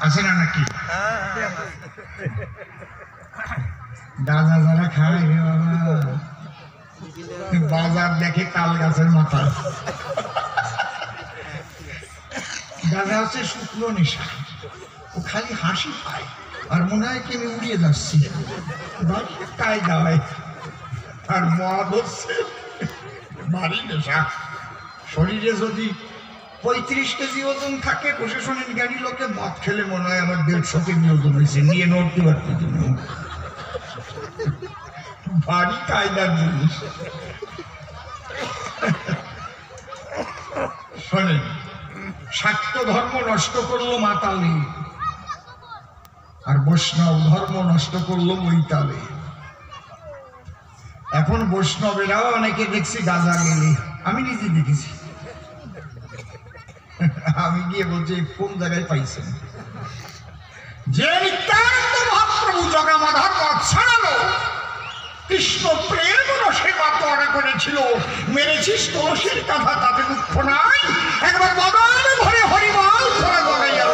আছে না নাকি? গাঁজা যারা খায় রে বাবা, বাজার দেখে তাল গাছের মাথায়। গাঁজা হচ্ছে শুকনো নেশা, ও খালি হাসি পায় আর মনে হয় কি আমি উড়িয়ে যাচ্ছি, তাই দাওয়ায়। আর মদ হচ্ছে ভারী নেশা। শরীরে যদি 35 কেজি ওজন থাকে, প্রশাসনের গাড়ি লোকে মদ খেলে মনে হয় আমার 150 কেজি ওজন হয়েছে, নিয়ে নড়তে পারতে জন্য। ভারী কায়দার জিনিস। শোনেন, শাক্ত ধর্ম নষ্ট করলো মাতালে, আর বৈষ্ণব ধর্ম নষ্ট করলো বৈতালে। এখন বৈষ্ণবেরাও অনেকে দেখছি গাঁজা গেলে, আমি নিজে দেখেছি। আমি গিয়ে বলছি কোন জায়গায় পাইছেন? যে নিত্যানন্দ মহাপ্রভু জগামাধার পথ ছাড়ালো, কৃষ্ণ প্রেম রসে মাতোয়ারা করেছিল, মেরেছিস তুলসীর কথা, তাতে দুঃখ নাই, একবার বদল ভরে হরিবল করে গলাইয়া।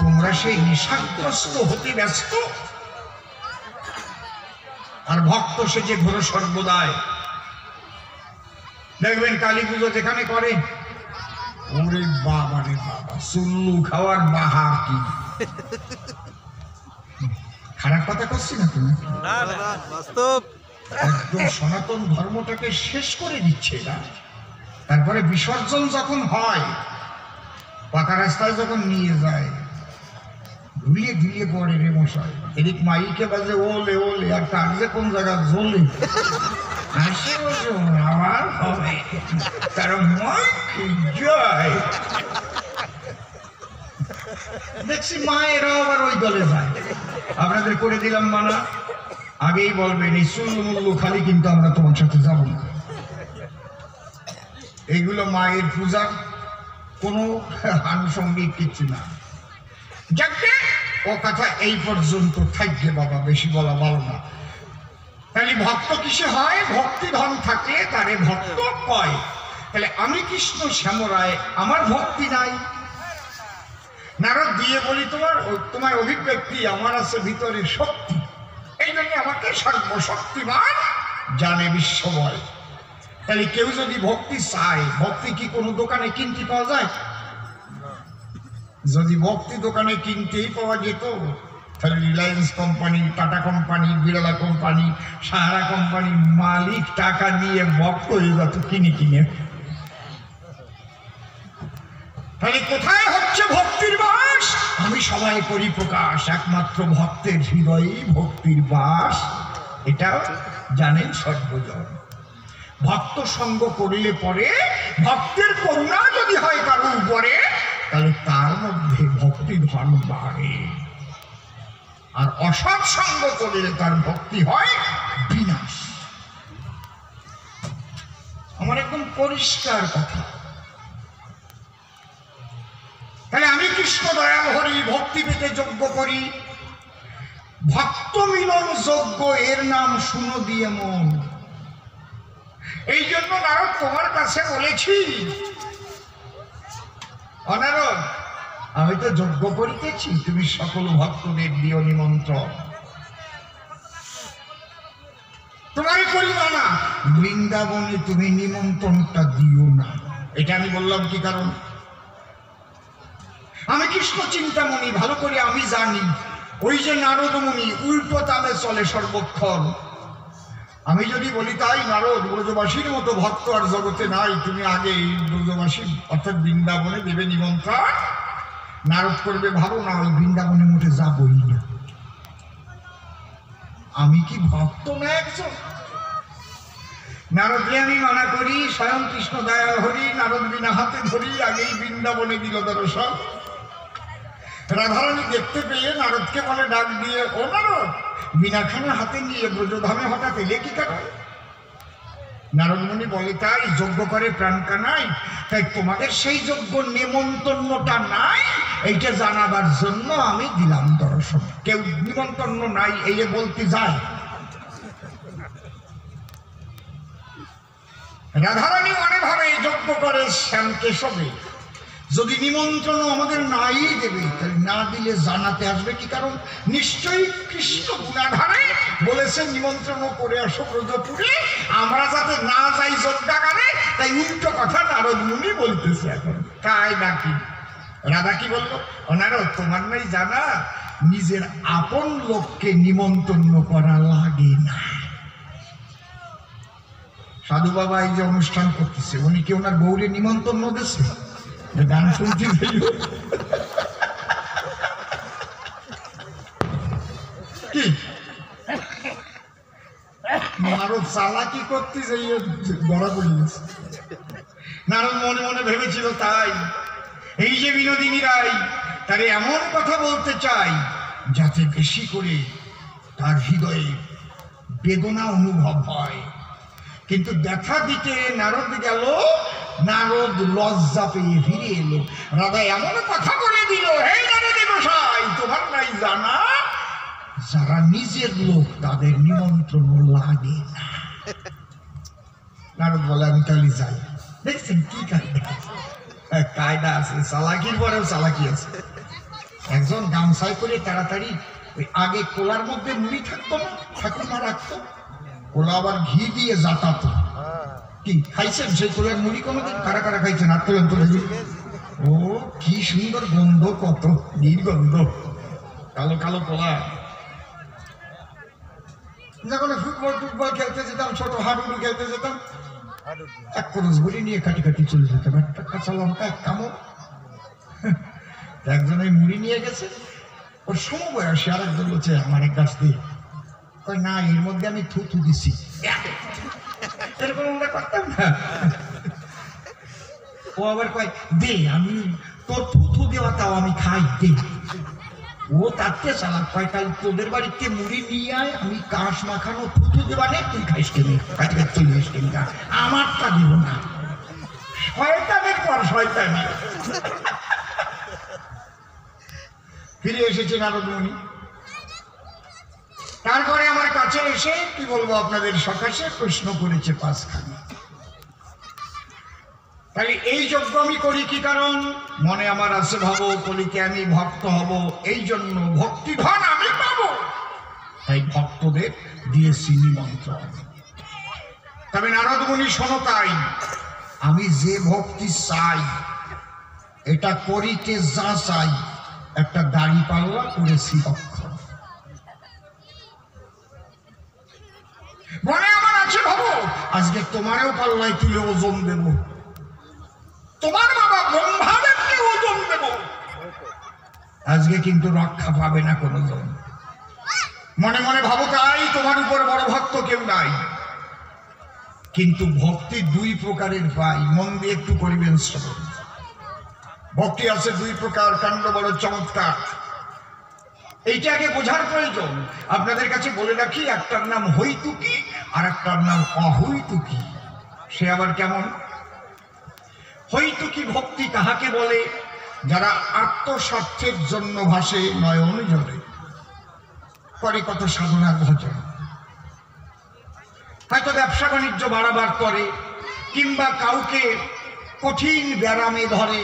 তোমরা সেই নেশাগ্রস্ত হতে ব্যস্ত, আর ভক্ত সেজে ঘোর সর্বদায়। দেখবেন কালী পুজো যেখানে করে, ওরে বাবা রে বাবা, চুল্লু খাওয়ার বাহার কি! খারাপ কথা করছি না তুমি? একদম সনাতন ধর্মটাকে শেষ করে দিচ্ছে না। তারপরে বিসর্জন যখন হয়, পাকা রাস্তায় যখন নিয়ে যায়, ধুলিয়ে ধুলিয়ে পড়ে রে মশাই। এদিক মাইকে বাজে ওলে ওলে, আর তার যে কোন জায়গা জ্বলে হাসি আমার হবে, তার জয়। দেখছি মায়েরাও আবার ওই দলে যায়। আপনাদের করে দিলাম মানা, আগেই বলবেন এই চুল্লু মুল্লু খালি কিন্তু আমরা তোমার সাথে যাব না। এইগুলো মায়ের পূজার কোনো আনুষঙ্গিক কিছু না। যাকে ও কথা এই পর্যন্ত থাকবে বাবা, বেশি বলা ভালো না। তাহলে ভক্ত কিসে হয়? ভক্তি ধন থাকলে তারে ভক্ত কয়। তাহলে আমি কৃষ্ণ শ্যামরায়, আমার ভক্তি নাই। নারদ দিয়ে বলি তোমার অভিব্যক্তি, আমার আছে ভিতরে শক্তি, এই জন্য আমাকে সর্বশক্তিমান জানে বিশ্বময়। তাহলে কেউ যদি ভক্তি চায়, ভক্তি কি কোনো দোকানে কিনতে পাওয়া যায়? যদি ভক্তি দোকানে কিনতেই পাওয়া যেত, তাহলে Reliance company, tata company, Birla company, Sahara কোম্পানির মালিক টাকা নিয়ে ভক্ত হয়ে যেত কিনে কিনে। তাহলে কোথায় হচ্ছে ভক্তির বাস? আমি সবাই করি প্রকাশ, একমাত্র ভক্তের হৃদয়েই ভক্তির বাস, এটা জানেন সর্বজন। ভক্ত সঙ্গ করিলে পরে ভক্তের করুণা যদি হয় কারোর উপরে, তাহলে তার মধ্যে ভক্তি ধন বাড়ে। আর অসৎ সঙ্গ করলে তার ভক্তি হয় বিনাশ। আমার একদম পরিষ্কার কথা। তাহলে আমি কৃষ্ণ দয়াল হরি, ভক্তি পেতে যজ্ঞ করি, ভক্ত মিলন যজ্ঞ, এর নাম শুনো দিয়ে মন। এই জন্য নারদ তোমার কাছে বলেছি, অনারদ আমি তো যজ্ঞ করিতেছি, তুমি সকল ভক্তদের দিও নিমন্ত্রণ। তোমারই করিবা না, বৃন্দাবনে তুমি নিমন্ত্রণটা দিও না। এটা আমি বললাম কি কারণ? আমি কৃষ্ণ চিন্তামণি, ভালো করে আমি জানি ওই যে নারদমণি উল্টো তালে চলে সর্বক্ষণ। আমি যদি বলি তাই নারদ, ব্রজবাসীর মতো ভক্ত আর জগতে নাই, তুমি আগে এই ব্রজবাসী অর্থাৎ বৃন্দাবনে দেবে নিমন্ত্রণ। নারদ করবে ভালো না, ওই বৃন্দাবনের মধ্যে যাবই না। আমি কি ভক্ত না একজন? নারদকে আমি মানা করি, স্বয়ং কৃষ্ণ দয়াল হরি নারদ বিনা হাতে ধরি, আগেই বৃন্দাবনে দিল দর্শন। রাধারানী দেখতে পেয়ে নারদকে বলে ডাক দিয়ে, ও নারদ, বিনাখানা হাতে নিয়ে ব্রজধামে হঠাৎ এলে কি কারণ? নারদমণি বলে, তাই যজ্ঞ করে প্রাণ কানাই, তাই তোমাদের সেই যজ্ঞ নেমন্তন্নটা নাই, এইটা জানাবার জন্য আমি দিলাম দর্শন। কেউ নিমন্ত্রণ নাই এই বলতে যায়। রাধারানী মনে ভাবে যজ্ঞ করে শ্যাম কেশবে, যদি নিমন্ত্রণ আমাদের নাই দেবে, তাহলে না দিলে জানাতে আসবে কি কারণ? নিশ্চয়ই কৃষ্ণ গুণাধারে বলেছে নিমন্ত্রণ করে আসো ব্রজপুরে, আমরা যাতে না যাই যজ্ঞাগারে, তাই উল্টো কথা নারদ মুনি বলতেছে। এখন তাই নাকি? রাধা কি বললো? নারদ, তোমার নাই জানা, নিজের আপন লোককে নিমন্ত্রণ করা লাগে না। সাধু বাবা এই যে অনুষ্ঠান করতেছে, উনি কি ওনার বউরে নিমন্ত্রণ দিচ্ছে? গান শুনতে কি নারদ চালাকি করতে যাইয়ে ধরা পড়িয়েছে। নারদ মনে মনে ভেবেছিল তাই এই যে বিনোদিনী রায় তারে এমন কথা বলতে চাই যাতে বেশি করে তার হৃদয়ে বেদনা অনুভব হয়। কিন্তু ব্যথা দিতে নারদ গেল, নারদ লজ্জা পেয়ে ফিরে এলো। রাধা এমন কথা বলে দিল, হে নারদে গোসাই, তোমার নাই জানা, যারা নিজের লোক তাদের নিমন্ত্রণ লাগে না। নারদ বলে, আমি তাহলে যাই। দেখছেন কি কায়দা আছে, চালাকির পরেও চালাকি আছে। একজন গামছাই করে তাড়াতাড়ি ওই আগে কোলার মধ্যে মুড়ি থাকতো না, ঠাকুরমা রাখতো, কোলা আবার ঘি দিয়ে জাতাতো। কি খাইছেন সেই কোলার মুড়ি কোনোদিন? কারা কারা খাইছেন? ও কি সুন্দর গন্ধ, কত নির্গন্ধ, কালো কালো কোলা। যখন ফুটবল খেলতে যেতাম, ছোট হাডুডু খেলতে যেতাম, এক খরচ বলি নিয়ে কাটি কাটি চলে যেতাম, একটা কাঁচা লঙ্কা এক কামড়। একজন ওই মুড়ি নিয়ে গেছে, ওর সমবয়সী আর একজন বলছে আমার এক গাছ দিয়ে, না এর মধ্যে আমি থুথু দিছি, এরকম আমরা করতাম না। ও আবার কয় দে, আমি তোর থুথু দেওয়া তাও আমি খাই, দে। ও তাতে চালাক, কয় কাল তোদের বাড়িতে মুড়ি নিয়ে আয়, আমি কাশ মাখানো থুথু দেবা নে, তুই খাইস কেনে, কাটি কাটি চলে আসি কেন, আমারটা দিব না। শয়তানের পর শয়তানি। ফিরে এসেছে নারদ মুনি। তারপরে আমার কাছে এসে কি বলবো আপনাদের সকাশে প্রশ্ন করেছে পাঁচখানি। তাহলে এই যজ্ঞ আমি করি কি কারণ? মনে আমার আছে ভাবো কলিতে আমি ভক্ত হব, এই জন্য ভক্তিধন আমি পাবো, তাই ভক্তদের দিয়েছি নিমন্ত্রণ। তবে নারদ মুনি শোনো, তাই আমি যে ভক্তি চাই এটা করিতে যা চাই, একটা দাড়ি পাল্লা করেছি অক্ষর। মনে আমার আছে ভাবো আজকে তোমারও পাল্লায় তুলে ওজন দেব, তোমার বাবা ব্রহ্মাদেবকে ওজন দেব, আজকে কিন্তু রক্ষা পাবে না কোনো জন। মনে মনে ভাবো তাই তোমার উপর বড় ভক্ত কেউ নাই। কিন্তু ভক্তি দুই প্রকারের পাই, মন দিয়ে একটু করিবেন শ্রবণ। ভক্তি আছে দুই প্রকার, কাণ্ড বড় চমৎকার, এইটাকে বোঝার প্রয়োজন। আপনাদের কাছে বলে রাখি, একটার নাম হৈতুকি আর একটার নাম অহৈতুকি। সে আবার কেমন? হৈতুকি ভক্তি কাহাকে বলে? যারা আত্মস্বার্থের জন্য ভাসে নয়ন জলে, করে কত সাধনার ভজন, হয়তো ব্যবসা বাণিজ্য বাড়াবার করে, কিংবা কাউকে কঠিন ব্যারামে ধরে,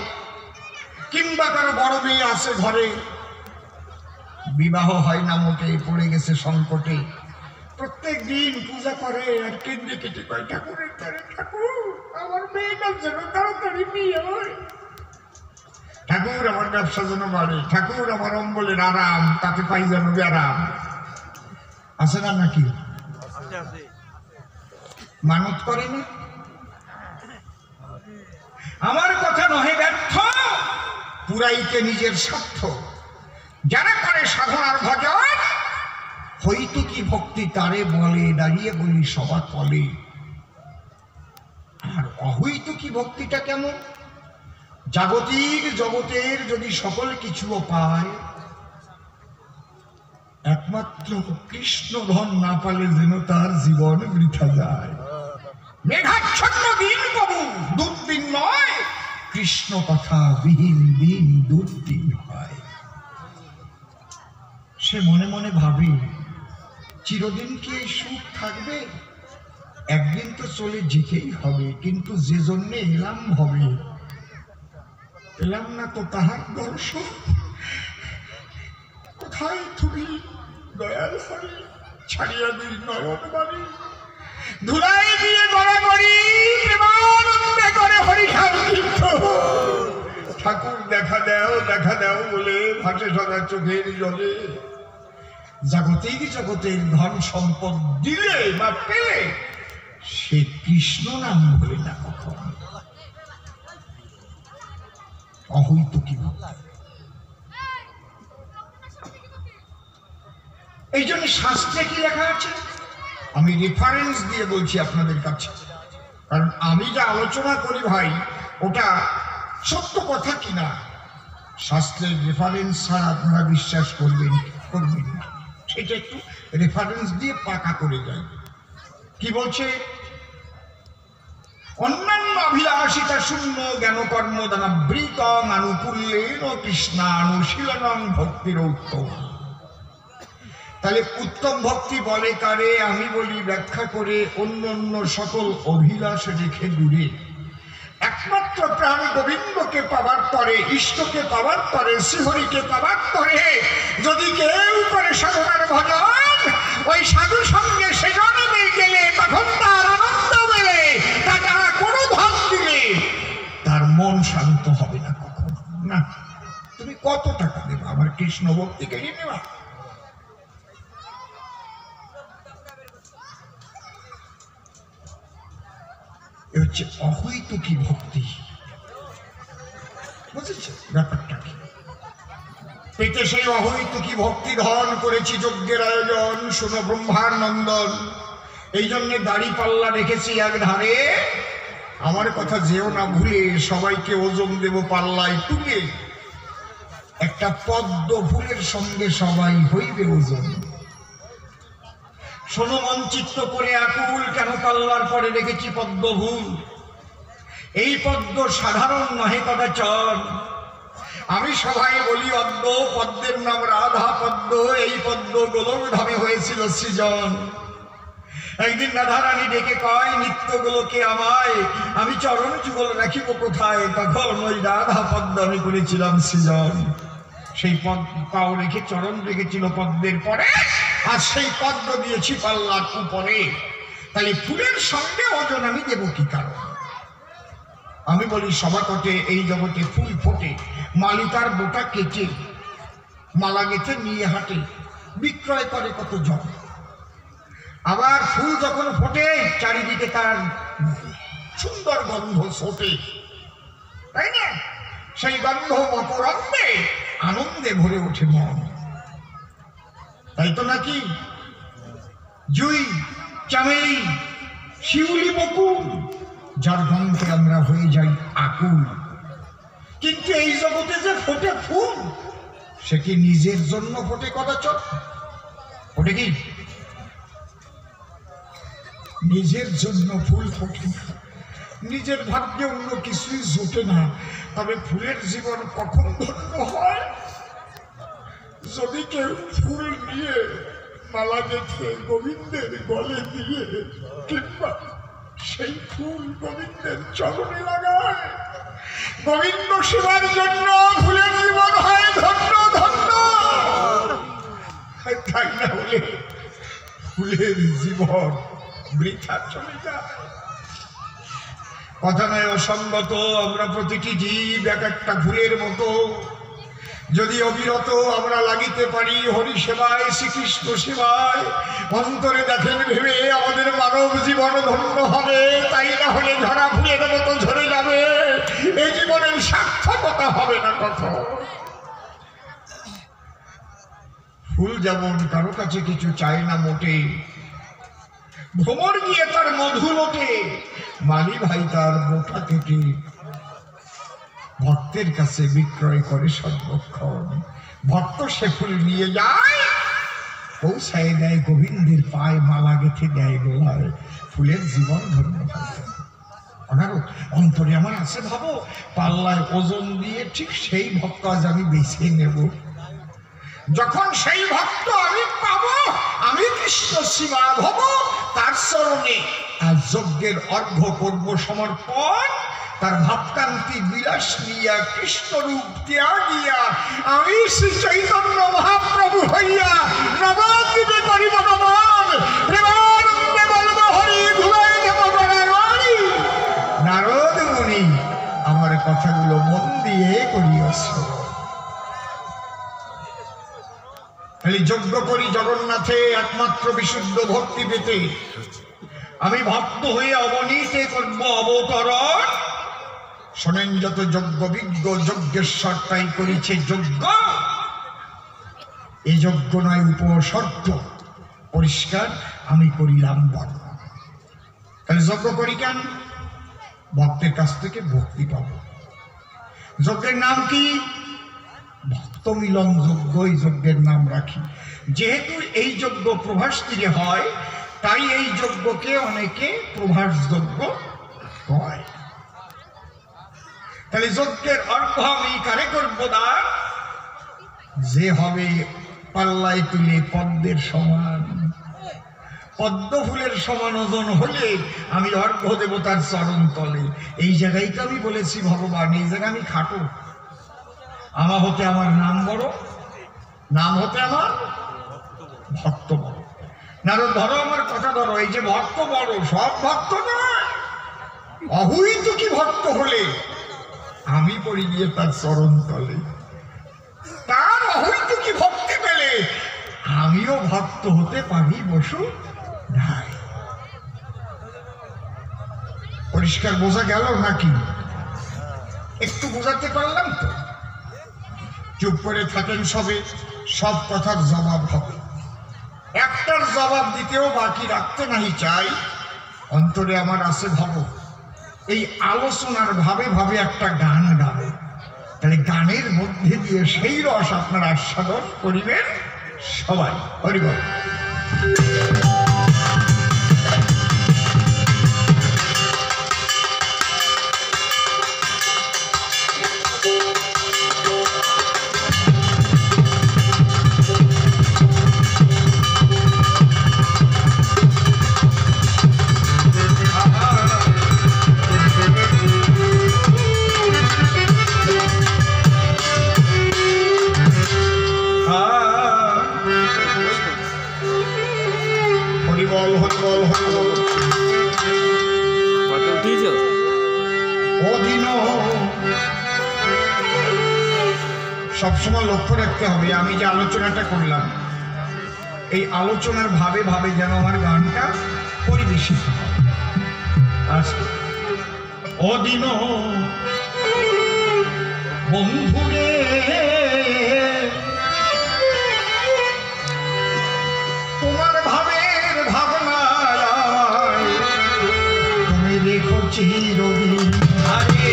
কিংবা কারো বড় মেয়ে আছে ঘরে, বিবাহ হয় না মোটে, পড়ে গেছে সংকটে, প্রত্যেক দিন পূজা করে আর কেন্দ্রে কেটে কয় ঠাকুরের দ্বারে, ঠাকুর আমার মেয়েটার জন্য তাড়াতাড়ি বিয়ে হয়, ঠাকুর আমার ব্যবসা যেন বাড়ে, ঠাকুর আমার অম্বলের আরাম, তাতে পাই যেন ব্যারাম। আছে না নাকি? মানত করে না? আমার কথা নহে ব্যর্থ, পুরাইতে নিজের স্বার্থ। যারা করে সাধনার ভজন, হৈতুকি ভক্তি তারে বলে, দাঁড়িয়ে বলি সবার তলে। আর অহৈতুকি ভক্তিটা কেমন? জাগতিক জগতের যদি সকল কিছুও পায়, একমাত্র কৃষ্ণ ধন না পালে যেন তার জীবন বৃথা যায়। মেঘাচ্ছন্ন দিন কবু দুর্দিন নয়, কৃষ্ণ কথা বিহীন দিন দুর্দিন হয়। সে মনে মনে ভাবে চিরদিন কি এই সুখ থাকবে? একদিন তো চলে যেতেই হবে, কিন্তু যে জন্য এলাম হবে, এলাম না তো তাহার দর্শন। কোথায় তুমি দয়াল হরি, ছাড়িয়া দিল নয়ন বাড়ি, ধুলাই দিয়ে গড়াগড়ি প্রেমানন্দে করে হরিখান তীর্থ। ঠাকুর দেখা দাও বলে ভাসে সদা চোখের জলে। জাগতিক জগতের ধন সম্পদ দিলে বা পেলে সে কৃষ্ণ নাম বলে না কখন। অহৈতুকী ভক্তি। এই জন্য শাস্ত্রে কি লেখা আছে আমি রেফারেন্স দিয়ে বলছি আপনাদের কাছে, কারণ আমি যা আলোচনা করি ভাই ওটা সত্য কথা কিনা শাস্ত্রের রেফারেন্স ছাড়া আপনারা বিশ্বাস করবেন না, সেটা একটু রেফারেন্স দিয়ে পাকা করে যায়। কি বলছে? অন্যান্য অভিলাষিতা শূন্য জ্ঞান কর্ম দানাবৃতং আনুকূল্যেন কৃষ্ণানুশীলনং ভক্তির উত্তম। তাহলে উত্তম ভক্তি বলে কারে? আমি বলি ব্যাখ্যা করে, অন্য সকল অভিলাষ রেখে দূরে একমাত্র প্রাণ গোবিন্দকে পাবার তরে, ইষ্টকে পাবার তরে, শ্রীহরিকে পাবার তরে যদি কেউ করে সাধনার ভজন, ওই সাধু সঙ্গে সেজনে গেলে তখন তার আনন্দ মেলে। তারা কোনো ধন দিলে তার মন শান্ত হবে না কখনো না। তুমি কত টাকা দেবে আমার কৃষ্ণ ভক্তি কেড়ে নেওয়া? হচ্ছে অহৈতুকী ভক্তি। বুঝেছে ব্যাপারটা কি? পেটে সেই অহৈতুকী ভক্তি ধারণ করেছি যজ্ঞের আয়োজন। শোনো ব্রহ্মার নন্দন, এই জন্য দাড়ি পাল্লা রেখেছি এক ধারে। আমার কথা যেও না ভুলে, সবাইকে ওজন দেব পাল্লায় তুলে। একটা পদ্ম ফুলের সঙ্গে সবাই হইবে ওজন। শোনো মন চিত্ত করে আকুল, কেন পাল্লার পরে রেখেছি পদ্ম ফুল। এই পদ্ম সাধারণ নহে কদাচন। আমি সবাই বলি অদ্য, পদ্মের নাম রাধা পদ্ম। এই পদ্ম গোলক ধামে হয়েছিল সৃজন। একদিন রাধা রানী ডেকে কয়, নিত্য গোলকে আমায় আমি চরণ যুগল রাখিব কোথায়? তখন ওই রাধা পদ্ম আমি করেছিলাম সৃজন। সেই পাও রেখে চরণ রেখেছিল পদ্মের পরে, আর সেই পদ্ম দিয়েছি পাল্লার উপরে। তাহলে ফুলের সঙ্গে ওজন আমি দেব কি কারণ? আমি বলি সভাকটে এই জগতে ফুল ফোটে, মালিকার বোটা কেটে মালা গেঁথে নিয়ে হাঁটে, বিক্রয় করে কত জন। আবার ফুল যখন ফোটে চারিদিকে তার সুন্দর গন্ধ ছোটে, তাই না? সেই গন্ধ মকরন্দে আনন্দে ভরে ওঠে মন, তাই তো নাকি? জুই, চামেলি, শিউলি, বকুল, যার গন্ধে আমরা হয়ে যাই আকুল। কিন্তু এই জগতে যে ফোটে ফুল, সে কি নিজের জন্য ফোটে কদাচন? ফোটে কি নিজের জন্য? ফুল ফোটে না, নিজের ভাগ্যে অন্য কিছুই জোটে না। তবে ফুলের জীবন কখন ধন্য হয়? যদি কেউ ফুল নিয়ে মালা গেঁথে গোবিন্দের গলে দিয়ে, কিংবা সেই ফুল গোবিন্দের চরণে লাগায়, গোবিন্দ সেবার জন্য ফুলের জীবন হয় ধন্য ধন্য। তাই না হলে ফুলের জীবন বৃথা চলে যায়। কথা নয় অসঙ্গত, আমরা প্রতিটি জীব এক একটা ফুলের মতো। যদি অবিরত আমরা লাগিতে পারি হরি সেবায়, শ্রীকৃষ্ণ সেবায়, অন্তরে দেখেন ভেবে আমাদের মানব জীবন ধন্য হবে। তাই না হলে ঝরা ফুলের মতো ঝরে যাবে, এই জীবনের সার্থকতা হবে না কখন। ফুল যেমন কারো কাছে কিছু চায় না মোটে, ভ্রমর গিয়ে তার মধু লোটে, মালি ভাই তার বোটা কেটে ভক্তের কাছে বিক্রয় করে সর্বক্ষণ। ভক্ত সে ফুল নিয়ে যায়, পৌঁছায় দেয় গোবিন্দের পায়ে, মালা গেঁথে দেয় গলায়। ফুলের জীবন ধন্য হয়। অন্তরে আমার আছে ভাবো, পাল্লায় ওজন দিয়ে ঠিক সেই ভক্ত আজ আমি বেছে নেব। যখন সেই ভক্ত আমি পাবো, আমি কৃষ্ণ সীমা হব তার চরণে। আর যজ্ঞের অর্ঘ্য করব সমর্পণ। তার ভাবকান্তি বিলাস নিয়া কৃষ্ণরূপ ত্যাগিয়া আমি শ্রী চৈতন্য মহাপ্রভু হইয়া নবদ্বীপে করিব গমন। প্রেমানন্দে বলব হরি, ধুলাই দেব গণাগণি। নারদ মুনি আমার কথাগুলো মন দিয়ে করিয়াছ। খালি যজ্ঞ করি জগন্নাথে একমাত্র বিশুদ্ধ ভক্তি পেতে। আমি ভক্ত হয়ে অবনীতে করব অবতরণ। শোনেন যত যজ্ঞ বিজ্ঞ যজ্ঞেশ্বর তাই করিছে যজ্ঞ। এই যজ্ঞ নয় উপসর্গ, পরিষ্কার আমি করিলাম বর্ণ। তাহলে যজ্ঞ করি কেন? ভক্তের কাছ থেকে ভক্তি পাব। যজ্ঞের নাম কি? ভক্ত মিলন যজ্ঞ। এই যজ্ঞের নাম রাখি। যেহেতু এই যজ্ঞ প্রভাস তীরে হয়, তাই এই যজ্ঞকে অনেকে প্রভাস যজ্ঞ কয়। তাহলে যজ্ঞের অর্ঘ আমি কারে করব দান? যে হবে পাল্লায় তুলে পদ্মের সমান, পদ্ম ফুলের সমান ওজন হলে আমি অর্ঘ্য দেব তার চরণ তলে। এই জায়গায় তো আমি বলেছি ভগবান, এই জায়গায় আমি খাটো। আমার হতে আমার নাম বড়, নাম হতে আমার ভক্ত বড়। নারদ ধরো আমার কথা ধরো, এই যে ভক্ত বড়, সব ভক্ত নয়। অহুইত কি ভক্ত হলে আমি পড়ি গিয়ে তার চরণ তলে। তার অহুইত কি ভক্তি পেলে আমিও ভক্ত হতে পারি বসু নাই। পরিষ্কার বোঝা গেল নাকি? একটু বোঝাতে পারলাম তো? চুপ করে থাকেন সবে, সব কথার জবাব হবে। একটার জবাব দিতেও বাকি রাখতে নাহি চাই। অন্তরে আমার আছে ভাব, এই আলোচনার ভাবে ভাবে একটা গান গাবে। তাহলে গানের মধ্যে দিয়ে সেই রস আপনারা আস্বাদন করিবেন সবাই। হরি বল। সবসময় লক্ষ্য রাখতে হবে আমি যে আলোচনাটা করলাম, এই আলোচনার ভাবে ভাবে যেন আমার গানটা পরিবেশিত হয়। অদিন বন্ধুরে তোমার ভাবের ভাবনায় তুমি রেখো চিরদিন আরে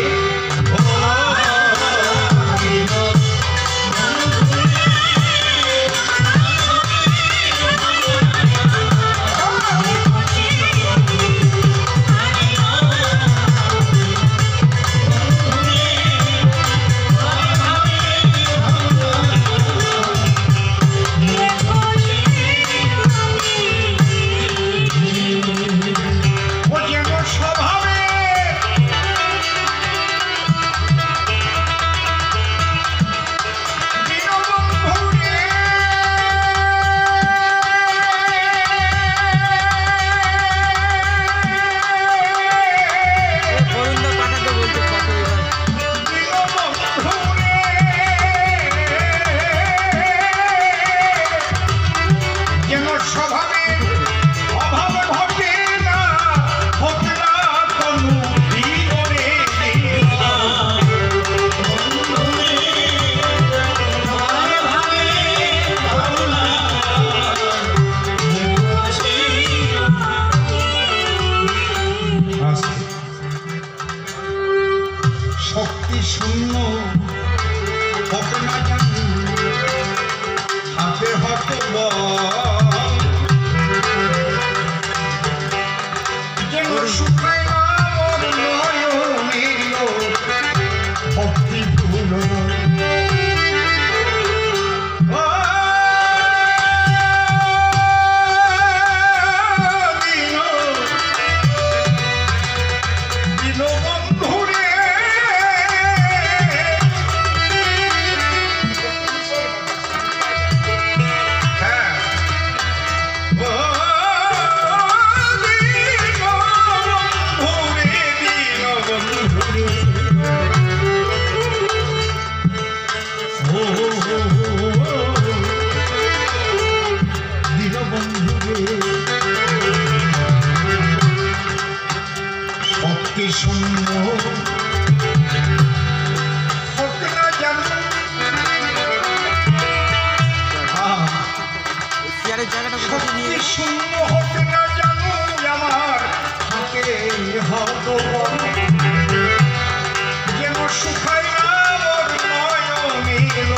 শুকায় না মোর নয়নের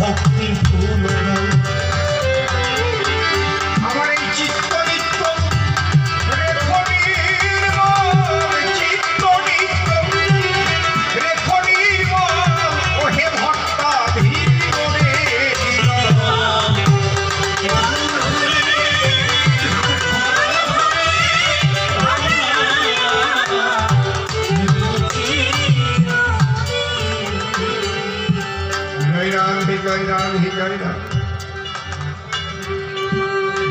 ভক্তি ফুল আমার এই চিত্ত নিত্য রেখনির মন চিত্ত নিত্য রেখনির মন ও হে ভক্তা ধীর রে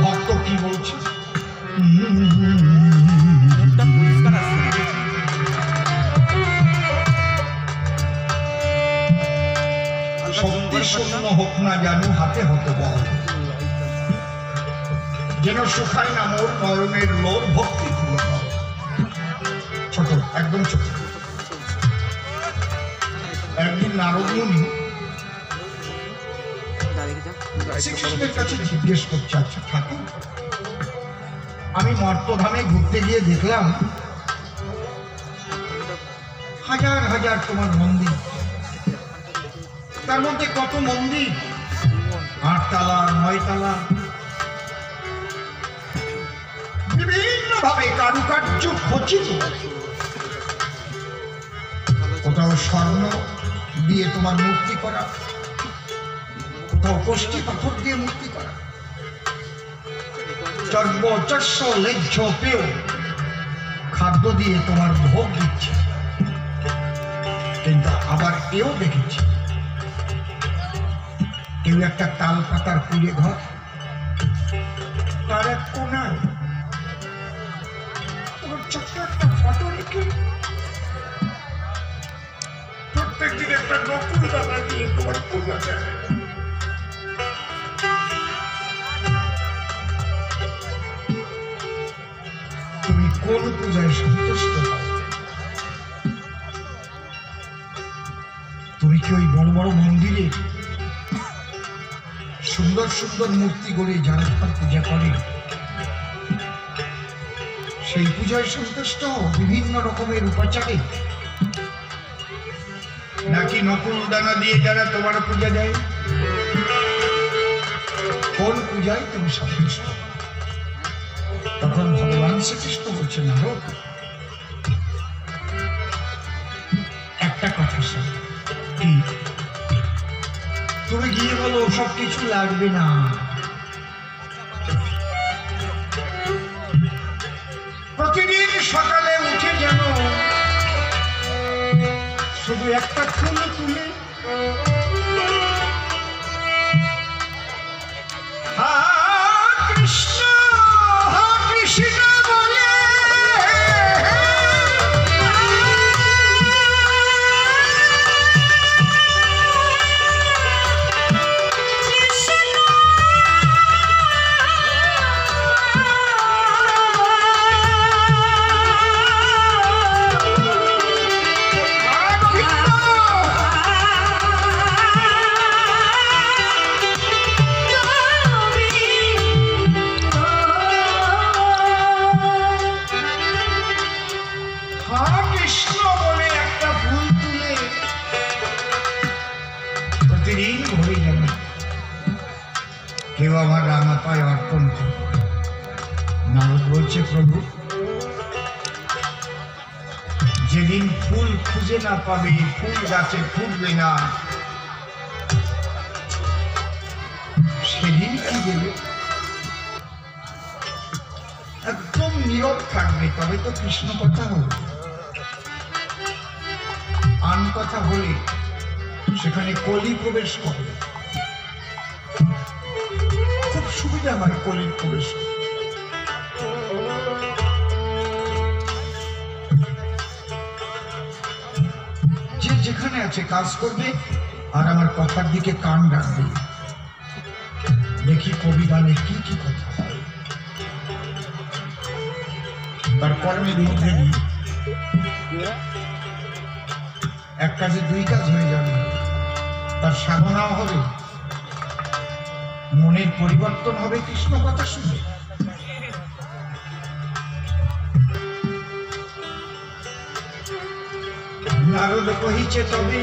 ভক্ত কি বলছে শক্তি শূন্য হোক না জানু হাতে হতে বল যেন শুকায় না মোর নয়নের লোর ভক্তি খুলে ছোট একদম ছোট একদিন নারদ মুনি শ্রীকৃষ্ণের কাছে জিজ্ঞেস করছে আচ্ছা ঠাকুর আমি মর্তধামে ঘুরতে গিয়ে দেখলাম হাজার হাজার তোমার মন্দির তার মধ্যে কত মন্দির 8 তলা 9 তলা বিভিন্ন ভাবে কারুকার্য খচিত কোথাও স্বর্ণ দিয়ে তোমার মূর্তি করা কোথাও কোষ্ঠী পাথর দিয়ে মূর্তি করা চর্বচস্য লেজ্জ পেয় খাদ্য দিয়ে তোমার ভোগ দিচ্ছে কিন্তু আবার এও দেখেছি কেউ একটা তাল পাতার কুড়ে ঘর তার এক কোনায় ছোট্ট একটা ফটো রেখে প্রত্যেক দিন একটা নকুল দানা দিয়ে তোমার পূজা দেয় তুমি কোন পূজায় সন্তুষ্ট হও তুমি কি ওই বড় বড় মন্দিরে সুন্দর সুন্দর মূর্তি গড়ে যারা তার পূজা করে সেই পূজায় সন্তুষ্ট হও বিভিন্ন রকমের উপাচারে নাকি নকুল দানা দিয়ে যারা তোমার পূজা দেয় কোন পূজায় তুমি সন্তুষ্ট তখন ভগবান শ্রীকৃষ্ণ বলছেন নারদ একটা কথা শোন কি তুমি গিয়ে বলো সব কিছু লাগবে না প্রতিদিন সকালে উঠে যেন শুধু একটা ফুল তুলে কৃষ্ণ কৃষ্ণ বলে কেউ আমার রাঙা পায়ে অর্পণ করে নারদ বলছে প্রভু যেদিন ফুল খুঁজে না পাবে ফুল গাছে ফুটবে না সেদিন কি দেবে একদম নীরব থাকবে তবে তো কৃষ্ণ কথা হবে আন কথা বলে সেখানে কলি প্রবেশ করে খুব সুবিধা হয় কলির প্রবেশ যে যেখানে আছে কাজ করবে আর আমার কথার দিকে কান রাখবে দেখি কবিগানে কি কি কথা হয় তার কর্মের মধ্যে নিয়ে এক কাজে দুই কাজ হয়ে যাবে তার সাধনাও হবে মনের পরিবর্তন হবে কৃষ্ণ কথা শুনে নারদ কহিছে তবে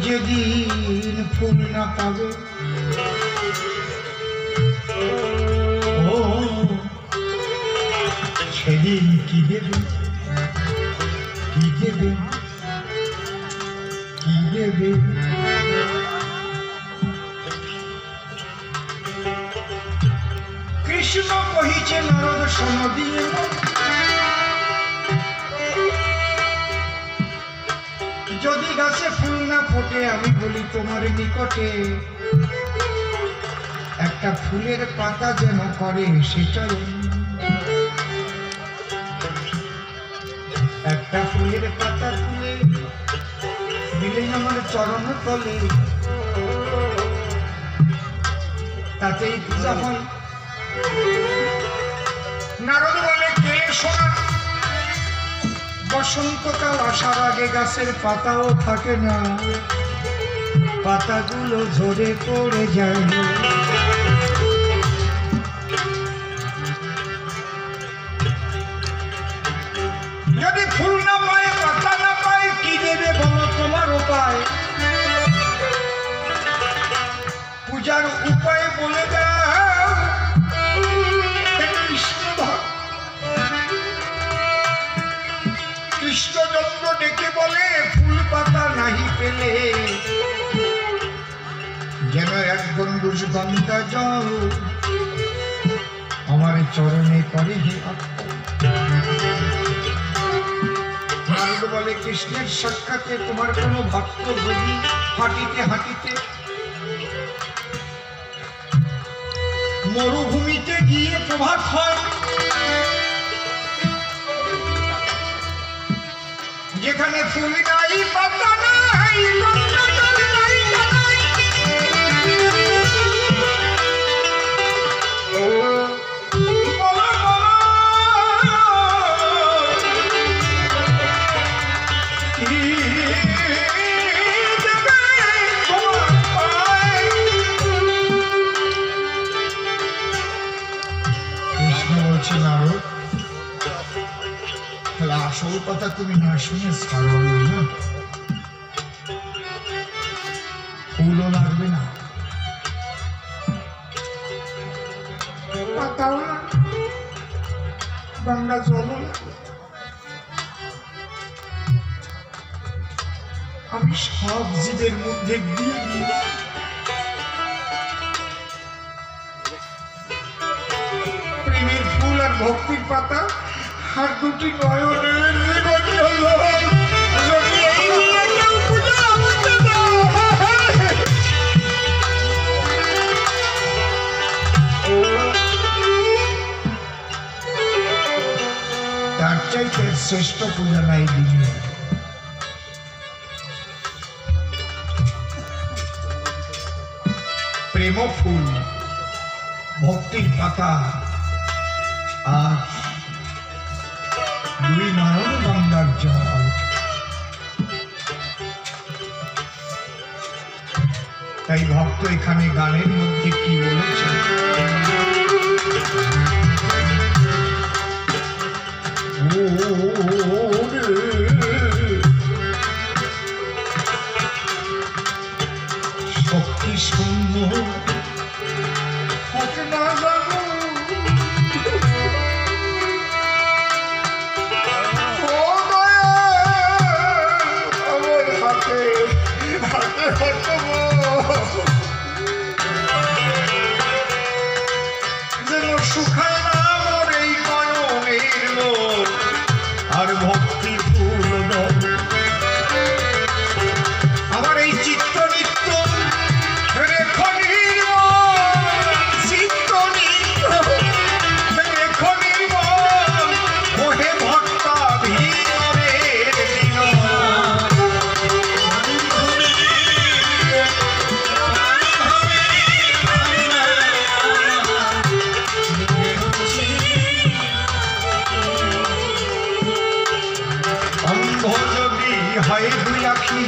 যেদিন ফুল না পাবে ও সেদিন কি দেবে কি দেবে কি দেবে কৃষ্ণ কহিছে নারদ শোন দিয়ে যদি গাছে ফুল না ফোটে আমি বলি তোমার নিকটে একটা ফুলের পাতা যেন করে সেটাই একটা ফুলের পাতা তুলে দিলে আমার চরণ তলে তাতেই পূজা হয় নারদ বলে কে শোনা বসন্তকাল আসার আগে গাছের পাতাও থাকে না পাতাগুলো ঝরে পড়ে যায় যদি ফুল না পায় পাতা না পায় কি দেবে বলো তোমার উপায় পূজার উপায় বলে দাও কৃষ্ণচন্দ্র ডেকে বলে ফুল পাতা নাহি পেলে যেন এক গন্ডুষ গঙ্গা জল আমার চরণে করে হে নারদ বলে কৃষ্ণের সাক্ষাতে তোমার কোনো ভক্ত যদি হাঁটিতে হাঁটিতে মরুভূমিতে গিয়ে প্রভাত হয় যেখানে ফুল নাই পাতা নাই কৃষ্ণ বলছে নারদ আসল কথা তুমি না শুনে ছাড়ো না ফুলও লাগবে না পাতাও না গঙ্গা জলও আমি সব জীবের মধ্যে দিয়ে দিই প্রেমের ফুল আর ভক্তির পাতা আর দুটি নয়নের তার চাইতে শ্রেষ্ঠ পূজা নাই দিনে প্রেম ফুল ভক্তির পাতা আর দুই নয়ন গঙ্গার জল তাই ভক্ত এখানে গানের মধ্যে কি বলেছে শক্তি শূন্য সুখায় না মোর এই নয়নের লোক আর ভক্তি ফুল আমার এই চিত্ত নিত্য রেখো চিত্ত নিত্য রেখো নির্মল ওহে ভক্তা ভিড়ের দিন হয় দুই আখি